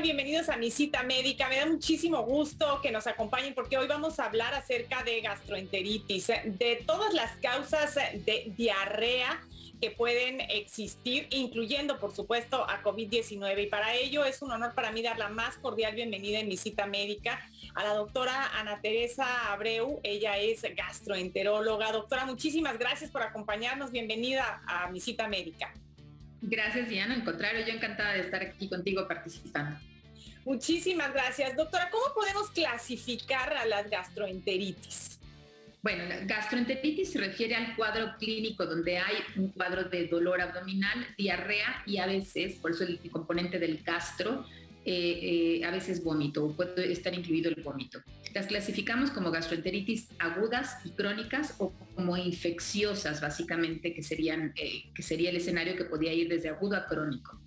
tal? Bienvenidos a Mi Cita Médica. Me da muchísimo gusto que nos acompañen porque hoy vamos a hablar acerca de gastroenteritis, de todas las causas de diarrea que pueden existir, incluyendo, por supuesto, a COVID-19. Y para ello es un honor para mí dar la más cordial bienvenida en Mi Cita Médica a la doctora Ana Teresa Abreu. Ella es gastroenteróloga. Doctora, muchísimas gracias por acompañarnos. Bienvenida a Mi Cita Médica. Gracias, Diana. Al contrario, yo encantada de estar aquí contigo participando. Muchísimas gracias. Doctora, ¿cómo podemos clasificar a las gastroenteritis? Bueno, la gastroenteritis se refiere al cuadro clínico donde hay un cuadro de dolor abdominal, diarrea y a veces, por eso el componente del gastro, a veces vómito, o puede estar incluido el vómito. Las clasificamos como gastroenteritis agudas y crónicas o como infecciosas, básicamente, que sería el escenario que podía ir desde agudo a crónico.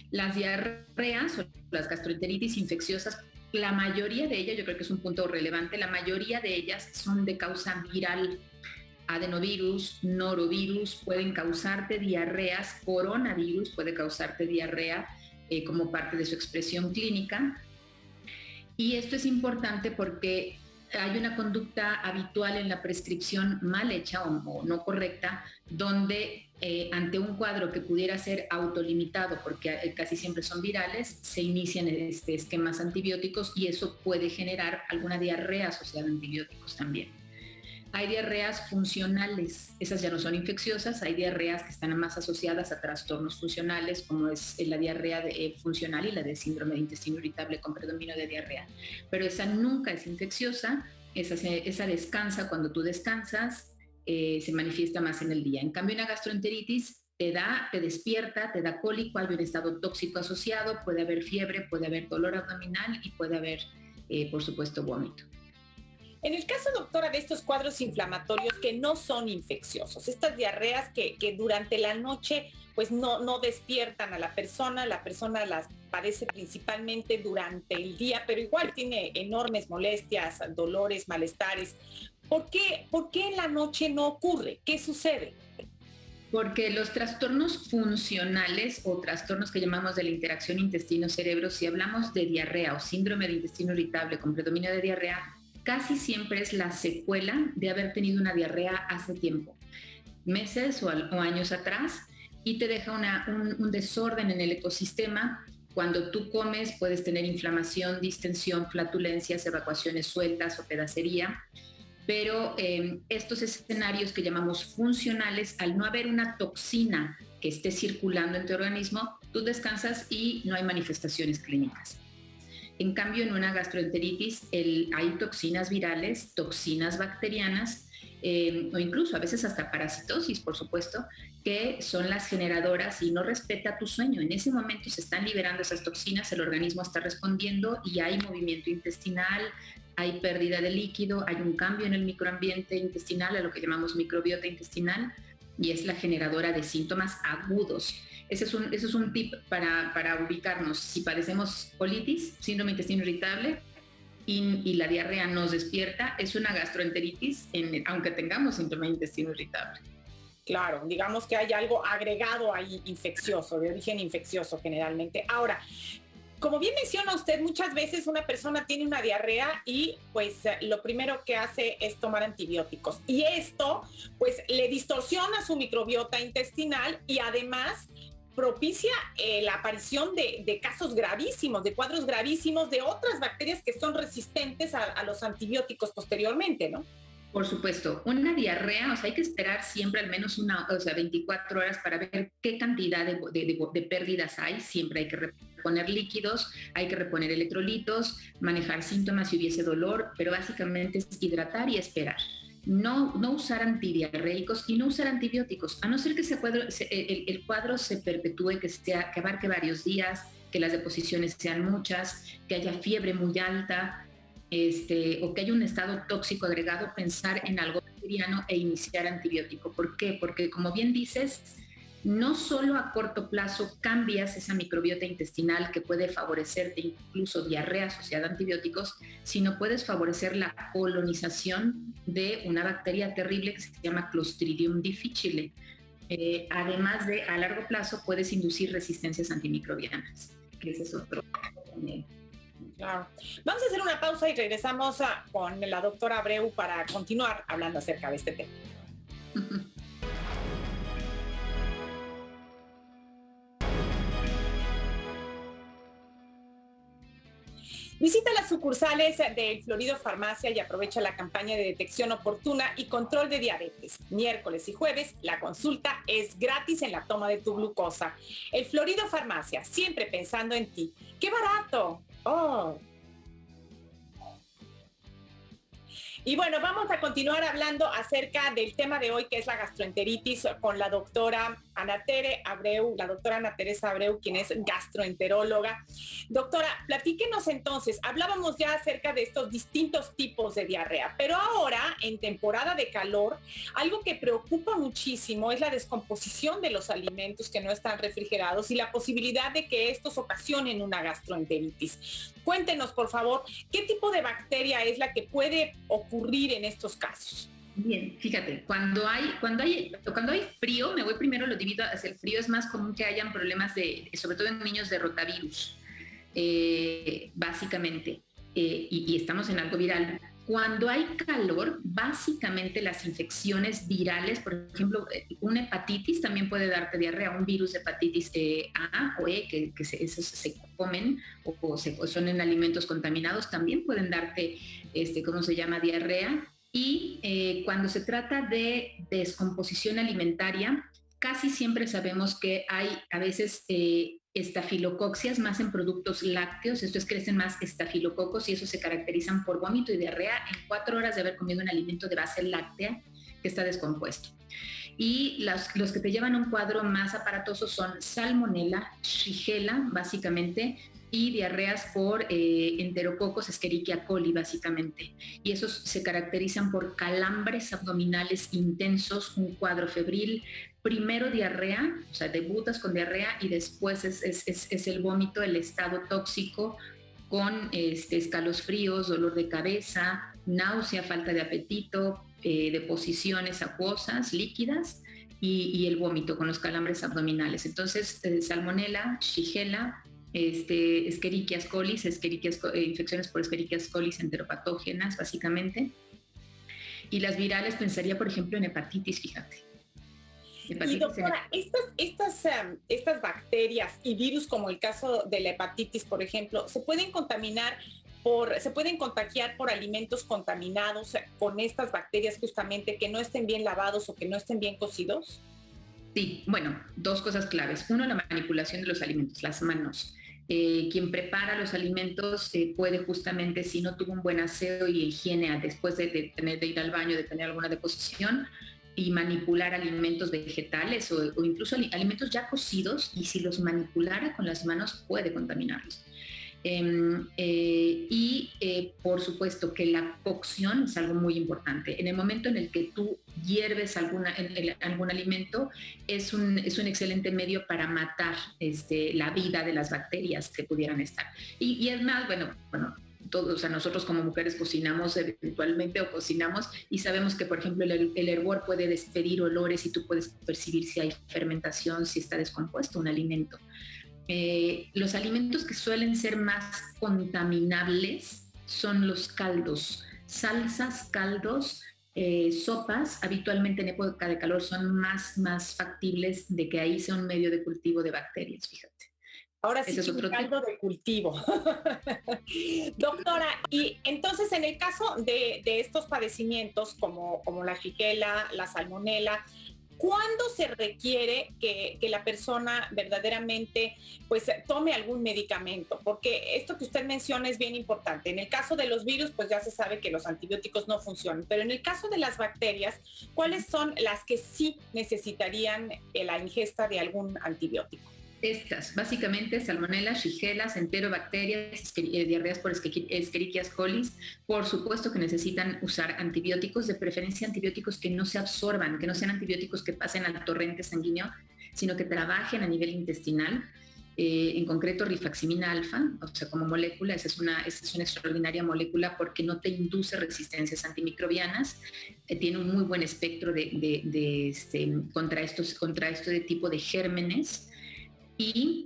Las diarreas o las gastroenteritis infecciosas, la mayoría de ellas, yo creo que es un punto relevante, la mayoría de ellas son de causa viral. Adenovirus, norovirus pueden causarte diarreas, coronavirus puede causarte diarrea como parte de su expresión clínica. Y esto es importante porque hay una conducta habitual en la prescripción mal hecha o no correcta, donde ante un cuadro que pudiera ser autolimitado, porque casi siempre son virales, se inician esquemas antibióticos y eso puede generar alguna diarrea asociada a antibióticos también. Hay diarreas funcionales, esas ya no son infecciosas, hay diarreas que están más asociadas a trastornos funcionales, como es la diarrea funcional y la de síndrome de intestino irritable con predominio de diarrea. Pero esa nunca es infecciosa, esa descansa cuando tú descansas, se manifiesta más en el día. En cambio, una gastroenteritis te despierta, te da cólico, hay un estado tóxico asociado, puede haber fiebre, puede haber dolor abdominal y puede haber, por supuesto, vómito. En el caso, doctora, de estos cuadros inflamatorios que no son infecciosos, estas diarreas que durante la noche pues no despiertan a la persona las padece principalmente durante el día, pero igual tiene enormes molestias, dolores, malestares. ¿Por qué en la noche no ocurre? ¿Qué sucede? Porque los trastornos funcionales o trastornos que llamamos de la interacción intestino-cerebro, si hablamos de diarrea o síndrome de intestino irritable con predominio de diarrea, casi siempre es la secuela de haber tenido una diarrea hace tiempo, meses o años atrás, y te deja un desorden en el ecosistema. Cuando tú comes puedes tener inflamación, distensión, flatulencias, evacuaciones sueltas o pedacería, pero estos escenarios que llamamos funcionales, al no haber una toxina que esté circulando en tu organismo, tú descansas y no hay manifestaciones clínicas. En cambio, en una gastroenteritis hay toxinas virales, toxinas bacterianas, o incluso a veces hasta parasitosis, por supuesto, que son las generadoras y no respeta tu sueño. En ese momento se están liberando esas toxinas, el organismo está respondiendo y hay movimiento intestinal, hay pérdida de líquido, hay un cambio en el microambiente intestinal, a lo que llamamos microbiota intestinal, y es la generadora de síntomas agudos. Ese es un tip para ubicarnos. Si padecemos colitis, síndrome de intestino irritable, y la diarrea nos despierta, es una gastroenteritis, aunque tengamos síndrome de intestino irritable. Claro, digamos que hay algo agregado ahí infeccioso, de origen infeccioso generalmente. Ahora, como bien menciona usted, muchas veces una persona tiene una diarrea y pues lo primero que hace es tomar antibióticos. Y esto pues le distorsiona su microbiota intestinal y además propicia la aparición de casos gravísimos, de cuadros gravísimos de otras bacterias que son resistentes a los antibióticos posteriormente, ¿no? Por supuesto, una diarrea, hay que esperar siempre al menos 24 horas para ver qué cantidad de pérdidas hay. Siempre hay que reponer líquidos, hay que reponer electrolitos, manejar síntomas si hubiese dolor, pero básicamente es hidratar y esperar. No usar antidiarreicos y no usar antibióticos, a no ser que el cuadro se perpetúe, que abarque varios días, que las deposiciones sean muchas, que haya fiebre muy alta, o que haya un estado tóxico agregado, pensar en algo bacteriano e iniciar antibiótico. ¿Por qué? Porque, como bien dices, no solo a corto plazo cambias esa microbiota intestinal que puede favorecerte incluso diarrea asociada a antibióticos, sino puedes favorecer la colonización de una bacteria terrible que se llama Clostridium difficile. Además de, a largo plazo, puedes inducir resistencias antimicrobianas. que ese es otro también. Claro. Vamos a hacer una pausa y regresamos con la doctora Abreu para continuar hablando acerca de este tema. Visita las sucursales de Florido Farmacia y aprovecha la campaña de detección oportuna y control de diabetes. Miércoles y jueves, la consulta es gratis en la toma de tu glucosa. El Florido Farmacia, siempre pensando en ti. ¡Qué barato! ¡Oh! Y bueno, vamos a continuar hablando acerca del tema de hoy, que es la gastroenteritis, con la doctora Ana Tere Abreu, la doctora Ana Teresa Abreu, quien es gastroenteróloga. Doctora, platíquenos entonces, hablábamos ya acerca de estos distintos tipos de diarrea, pero ahora, en temporada de calor, algo que preocupa muchísimo es la descomposición de los alimentos que no están refrigerados y la posibilidad de que estos ocasionen una gastroenteritis. Cuéntenos, por favor, ¿qué tipo de bacteria es la que puede ocurrir en estos casos? Bien, fíjate, cuando hay frío, me voy primero, lo divido hacia el frío, es más común que hayan problemas sobre todo en niños de rotavirus, básicamente, y estamos en algo viral. Cuando hay calor, básicamente las infecciones virales, por ejemplo, una hepatitis también puede darte diarrea, un virus de hepatitis A o E, esos se comen o son en alimentos contaminados, también pueden darte, ¿cómo se llama?, diarrea. Y cuando se trata de descomposición alimentaria, casi siempre sabemos que hay a veces estafilocoxias más en productos lácteos, esto es, crecen más estafilococos y eso se caracterizan por vómito y diarrea en 4 horas de haber comido un alimento de base láctea que está descompuesto. Y los que te llevan a un cuadro más aparatoso son Salmonella, Shigella, básicamente, y diarreas por enterococos, Escherichia coli, básicamente. Y esos se caracterizan por calambres abdominales intensos, un cuadro febril, primero diarrea, o sea, debutas con diarrea y después es el vómito, el estado tóxico con escalofríos, dolor de cabeza, náusea, falta de apetito, deposiciones acuosas, líquidas y el vómito con los calambres abdominales. Entonces, Salmonella, Shigella, Escherichia coli, infecciones por Escherichia coli enteropatógenas, básicamente. Y las virales pensaría, por ejemplo, en hepatitis, fíjate. Y doctora, estas bacterias y virus, como el caso de la hepatitis, por ejemplo, se pueden contagiar por alimentos contaminados con estas bacterias justamente que no estén bien lavados o que no estén bien cocidos. Sí, bueno, 2 cosas claves. Uno, la manipulación de los alimentos, las manos. Quien prepara los alimentos puede justamente, si no tuvo un buen aseo y higiene después de ir al baño, de tener alguna deposición, y manipular alimentos vegetales o incluso alimentos ya cocidos, y si los manipulara con las manos puede contaminarlos. Por supuesto que la cocción es algo muy importante. En el momento en el que tú hierves algún alimento, es un excelente medio para matar la vida de las bacterias que pudieran estar. Y es más, bueno, todos, o sea, nosotros como mujeres cocinamos eventualmente o cocinamos y sabemos que, por ejemplo, el hervor puede despedir olores y tú puedes percibir si hay fermentación, si está descompuesto un alimento. Los alimentos que suelen ser más contaminables son los caldos, salsas, caldos, sopas, habitualmente en época de calor son más factibles de que ahí sea un medio de cultivo de bacterias, fíjate. Ahora sí, es otro caldo de cultivo. Doctora, y entonces en el caso de estos padecimientos como la Shigella, la Salmonella, ¿cuándo se requiere que la persona verdaderamente pues tome algún medicamento? Porque esto que usted menciona es bien importante. En el caso de los virus, pues ya se sabe que los antibióticos no funcionan, pero en el caso de las bacterias, ¿cuáles son las que sí necesitarían la ingesta de algún antibiótico? Estas, básicamente, Salmonella, Shigella, enterobacterias, diarreas por Escherichia coli, por supuesto que necesitan usar antibióticos, de preferencia antibióticos que no se absorban, que no sean antibióticos que pasen al torrente sanguíneo, sino que trabajen a nivel intestinal. En concreto, rifaximina alfa, o sea, como molécula, esa es una extraordinaria molécula porque no te induce resistencias antimicrobianas, tiene un muy buen espectro contra este tipo de gérmenes. y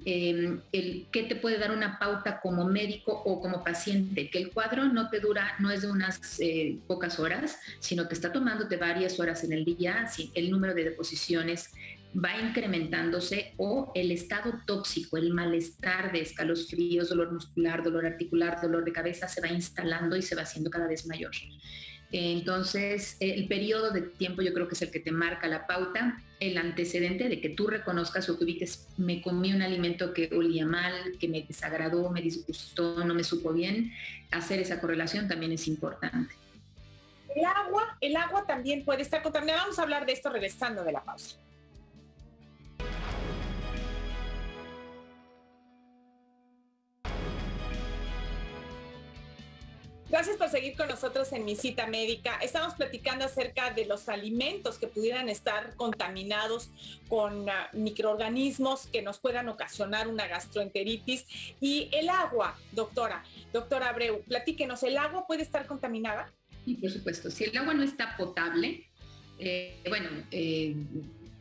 qué te puede dar una pauta como médico o como paciente, que el cuadro no te dura, no es de unas pocas horas, sino que está tomándote varias horas en el día, si el número de deposiciones va incrementándose o el estado tóxico, el malestar de escalofríos, dolor muscular, dolor articular, dolor de cabeza se va instalando y se va haciendo cada vez mayor. Entonces, el periodo de tiempo yo creo que es el que te marca la pauta, el antecedente de que tú reconozcas o que ubiques, me comí un alimento que olía mal, que me desagradó, me disgustó, no me supo bien, hacer esa correlación también es importante. El agua también puede estar contaminada. Vamos a hablar de esto regresando de la pausa. Gracias por seguir con nosotros en Mi Cita Médica. Estamos platicando acerca de los alimentos que pudieran estar contaminados con microorganismos que nos puedan ocasionar una gastroenteritis. Y el agua, doctora Abreu, platíquenos, ¿el agua puede estar contaminada? Sí, por supuesto. Si el agua no está potable,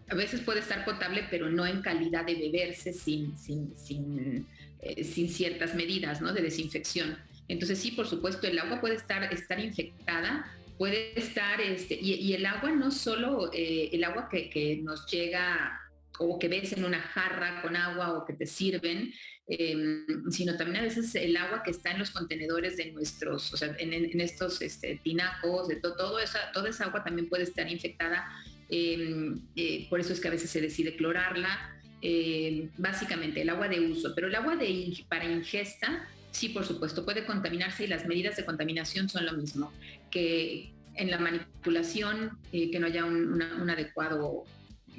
a veces puede estar potable, pero no en calidad de beberse sin ciertas medidas, ¿no?, de desinfección. Entonces sí, por supuesto, el agua puede estar infectada, puede estar, y el agua no solo el agua que nos llega o que ves en una jarra con agua o que te sirven, sino también a veces el agua que está en los contenedores de nuestros, o sea, en estos tinacos, de toda esa agua también puede estar infectada. Por eso es que a veces se decide clorarla. Básicamente el agua de uso, pero el agua para ingesta, sí, por supuesto, puede contaminarse y las medidas de contaminación son lo mismo, que en la manipulación, que no haya un adecuado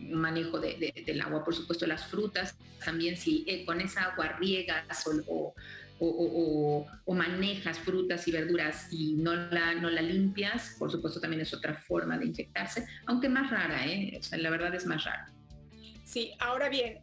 manejo del agua. Por supuesto, las frutas también, si con esa agua riegas o manejas frutas y verduras y no la limpias, por supuesto también es otra forma de infectarse, aunque más rara, o sea, la verdad es más rara. Sí, ahora bien,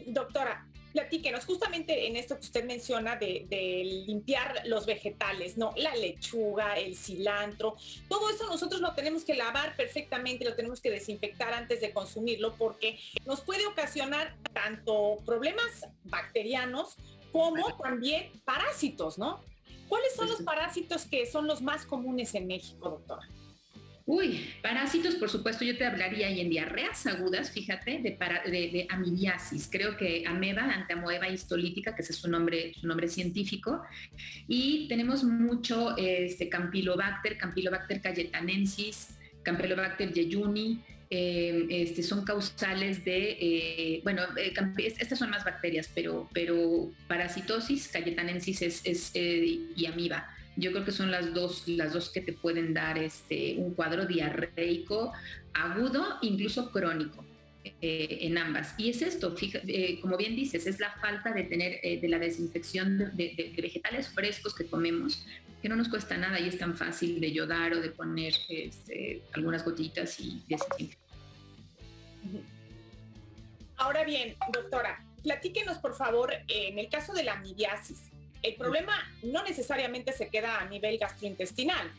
doctora, platíquenos justamente en esto que usted menciona de limpiar los vegetales, ¿no? La lechuga, el cilantro, todo eso nosotros lo tenemos que lavar perfectamente, lo tenemos que desinfectar antes de consumirlo porque nos puede ocasionar tanto problemas bacterianos como también parásitos, ¿no? ¿Cuáles son los parásitos que son los más comunes en México, doctora? Uy, parásitos, por supuesto, yo te hablaría y en diarreas agudas, fíjate, de amibiasis. Creo que ameba, antiamoeba histolítica, que ese es su nombre científico. Y tenemos mucho Campylobacter cayetanensis, Campylobacter jejuni, son causales de, estas son más bacterias, pero parasitosis, cayetanensis y amiba. Yo creo que son las dos que te pueden dar un cuadro diarreico agudo, incluso crónico, en ambas. Y es esto, como bien dices, es la falta de tener de la desinfección de vegetales frescos que comemos, que no nos cuesta nada y es tan fácil de yodar o de poner algunas gotitas y desinfectar. Ahora bien, doctora, platíquenos por favor, en el caso de la amibiasis, el problema no necesariamente se queda a nivel gastrointestinal.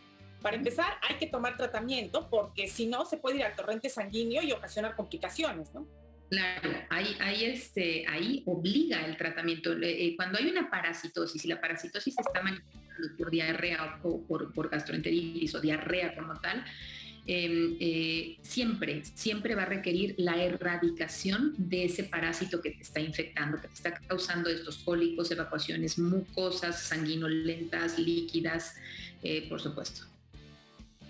Para empezar, hay que tomar tratamiento porque si no, se puede ir al torrente sanguíneo y ocasionar complicaciones, ¿no? Claro, ahí obliga el tratamiento. Cuando hay una parasitosis y la parasitosis está manifestada por diarrea o por gastroenteritis o diarrea como tal, siempre va a requerir la erradicación de ese parásito que te está infectando, que te está causando estos cólicos, evacuaciones mucosas, sanguinolentas, líquidas, por supuesto.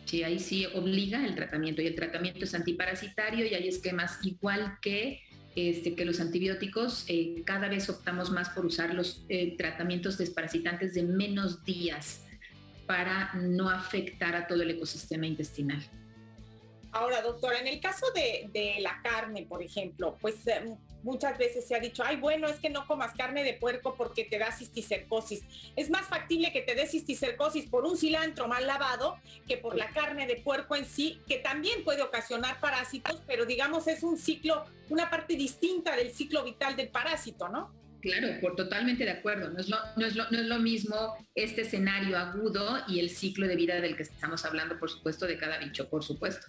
Sí, ahí sí obliga el tratamiento y el tratamiento es antiparasitario y hay esquemas igual que los antibióticos. Cada vez optamos más por usar los tratamientos desparasitantes de menos días para no afectar a todo el ecosistema intestinal. Ahora, doctora, en el caso de la carne, por ejemplo, pues muchas veces se ha dicho, ay, bueno, es que no comas carne de puerco porque te da cisticercosis. Es más factible que te dé cisticercosis por un cilantro mal lavado que por la carne de puerco en sí, que también puede ocasionar parásitos, pero digamos es un ciclo, una parte distinta del ciclo vital del parásito, ¿no? Claro, totalmente de acuerdo. No es lo mismo este escenario agudo y el ciclo de vida del que estamos hablando, por supuesto, de cada bicho, por supuesto.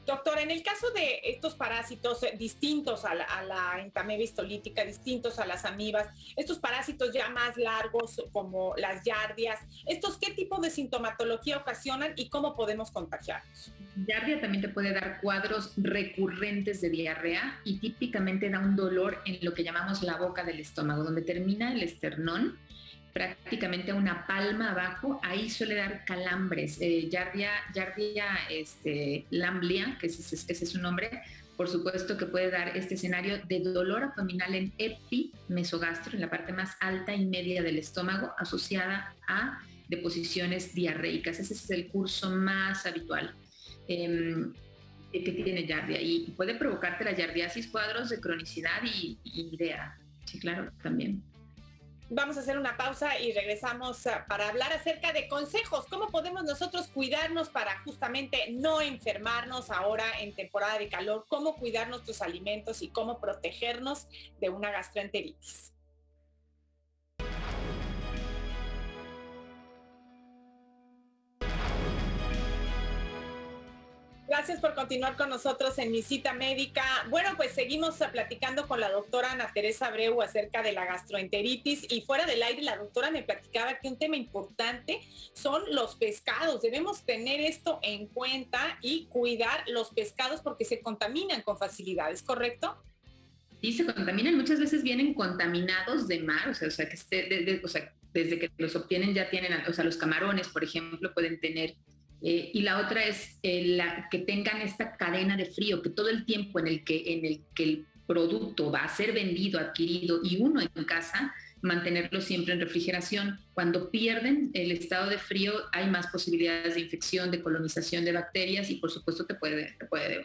Doctora, en el caso de estos parásitos distintos a la entamoeba histolítica, distintos a las amibas, estos parásitos ya más largos como las yardias, ¿estos qué tipo de sintomatología ocasionan y cómo podemos contagiarnos? Yardia también te puede dar cuadros recurrentes de diarrea y típicamente da un dolor en lo que llamamos la boca del estómago, donde termina el esternón, prácticamente a una palma abajo, ahí suele dar calambres. Yardia lamblia, que ese es su nombre, por supuesto que puede dar este escenario de dolor abdominal en epimesogastro, en la parte más alta y media del estómago, asociada a deposiciones diarreicas. Ese es el curso más habitual que tiene yardia, y puede provocarte la yardiasis cuadros de cronicidad y idea. Sí, claro, también. Vamos a hacer una pausa y regresamos para hablar acerca de consejos. ¿Cómo podemos nosotros cuidarnos para justamente no enfermarnos ahora en temporada de calor? ¿Cómo cuidar nuestros alimentos y cómo protegernos de una gastroenteritis? Gracias por continuar con nosotros en Mi Cita Médica. Bueno, pues seguimos platicando con la doctora Ana Teresa Abreu acerca de la gastroenteritis, y fuera del aire la doctora me platicaba que un tema importante son los pescados. Debemos tener esto en cuenta y cuidar los pescados porque se contaminan con facilidad, ¿es correcto? Sí, se contaminan, muchas veces vienen contaminados de mar, o sea que desde que los obtienen ya tienen, o sea, los camarones, por ejemplo, pueden tener. Y la otra es que tengan esta cadena de frío, que todo el tiempo en el que el producto va a ser vendido, adquirido, y uno en casa, mantenerlo siempre en refrigeración. Cuando pierden el estado de frío, hay más posibilidades de infección, de colonización de bacterias, y por supuesto te puede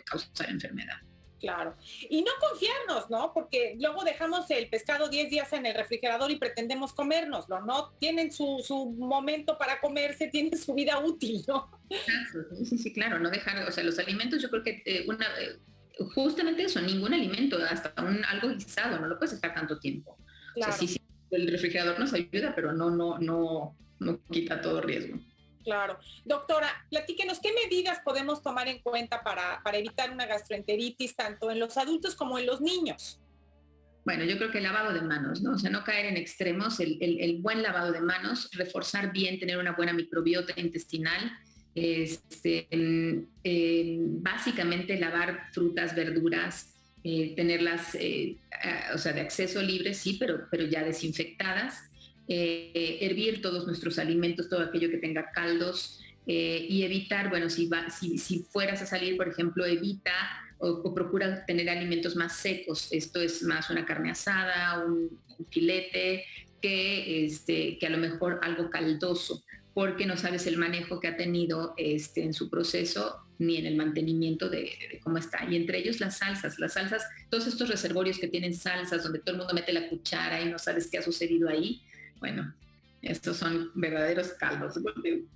causar enfermedad. Claro. Y no confiarnos, ¿no? Porque luego dejamos el pescado 10 días en el refrigerador y pretendemos comérnoslo, ¿no? Tienen su momento para comerse, tienen su vida útil, ¿no? Sí, claro, no dejar, o sea, los alimentos, yo creo que justamente eso, ningún alimento, hasta algo guisado, no lo puedes dejar tanto tiempo. Claro. O sea, sí, el refrigerador nos ayuda, pero no quita todo riesgo. Claro. Doctora, platíquenos, ¿qué medidas podemos tomar en cuenta para evitar una gastroenteritis tanto en los adultos como en los niños? Bueno, yo creo que el lavado de manos, ¿no? O sea, no caer en extremos, el buen lavado de manos, reforzar bien, tener una buena microbiota intestinal, básicamente lavar frutas, verduras, tenerlas, o sea, de acceso libre, sí, pero ya desinfectadas. Hervir todos nuestros alimentos, todo aquello que tenga caldos, y evitar, bueno, si fueras a salir, por ejemplo, evita o procura tener alimentos más secos. Esto es más una carne asada, un filete, que a lo mejor algo caldoso, porque no sabes el manejo que ha tenido en su proceso ni en el mantenimiento de cómo está. Y entre ellos las salsas, todos estos reservorios que tienen salsas, donde todo el mundo mete la cuchara y no sabes qué ha sucedido ahí. Bueno, estos son verdaderos caldos.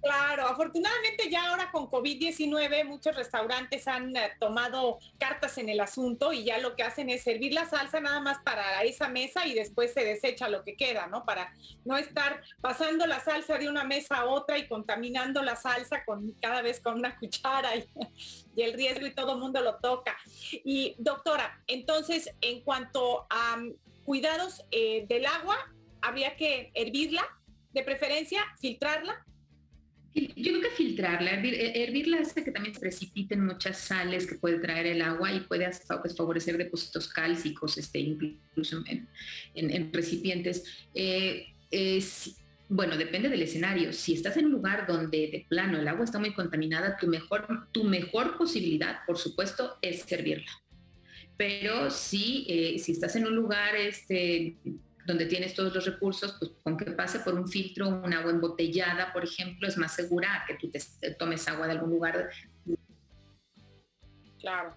Claro, afortunadamente ya ahora con COVID-19 muchos restaurantes han tomado cartas en el asunto y ya lo que hacen es servir la salsa nada más para esa mesa y después se desecha lo que queda, ¿no? Para no estar pasando la salsa de una mesa a otra y contaminando la salsa cada vez con una cuchara y el riesgo, y todo el mundo lo toca. Y doctora, entonces en cuanto a cuidados del agua, habría que hervirla, de preferencia filtrarla. Yo creo que filtrarla, hervirla hace que también se precipiten muchas sales que puede traer el agua y puede hasta, pues, favorecer depósitos cálcicos, incluso en recipientes. Bueno, depende del escenario. Si estás en un lugar donde de plano el agua está muy contaminada, tu mejor posibilidad, por supuesto, es servirla. Pero si estás en un lugar donde tienes todos los recursos, pues con que pase por un filtro, un agua embotellada, por ejemplo, es más segura que tú te tomes agua de algún lugar. Claro.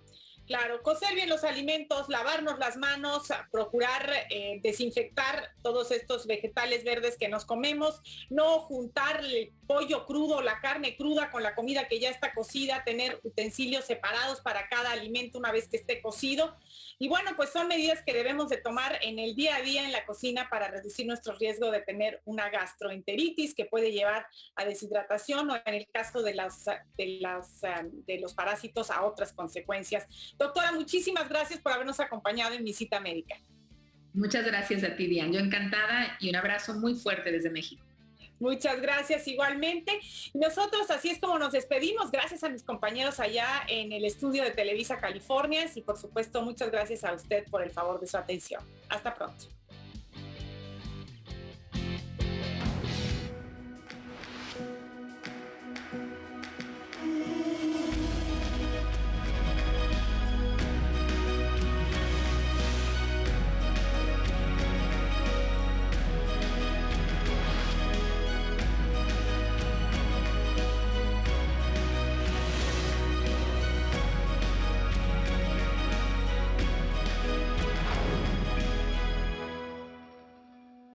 Claro, cocer bien los alimentos, lavarnos las manos, procurar desinfectar todos estos vegetales verdes que nos comemos, no juntar el pollo crudo, la carne cruda con la comida que ya está cocida, tener utensilios separados para cada alimento una vez que esté cocido. Y bueno, pues son medidas que debemos de tomar en el día a día en la cocina para reducir nuestro riesgo de tener una gastroenteritis que puede llevar a deshidratación o en el caso de los parásitos a otras consecuencias. Doctora, muchísimas gracias por habernos acompañado en mi cita médica. Muchas gracias a ti, Diane. Yo encantada y un abrazo muy fuerte desde México. Muchas gracias igualmente. Nosotros así es como nos despedimos. Gracias a mis compañeros allá en el estudio de Televisa California y por supuesto muchas gracias a usted por el favor de su atención. Hasta pronto.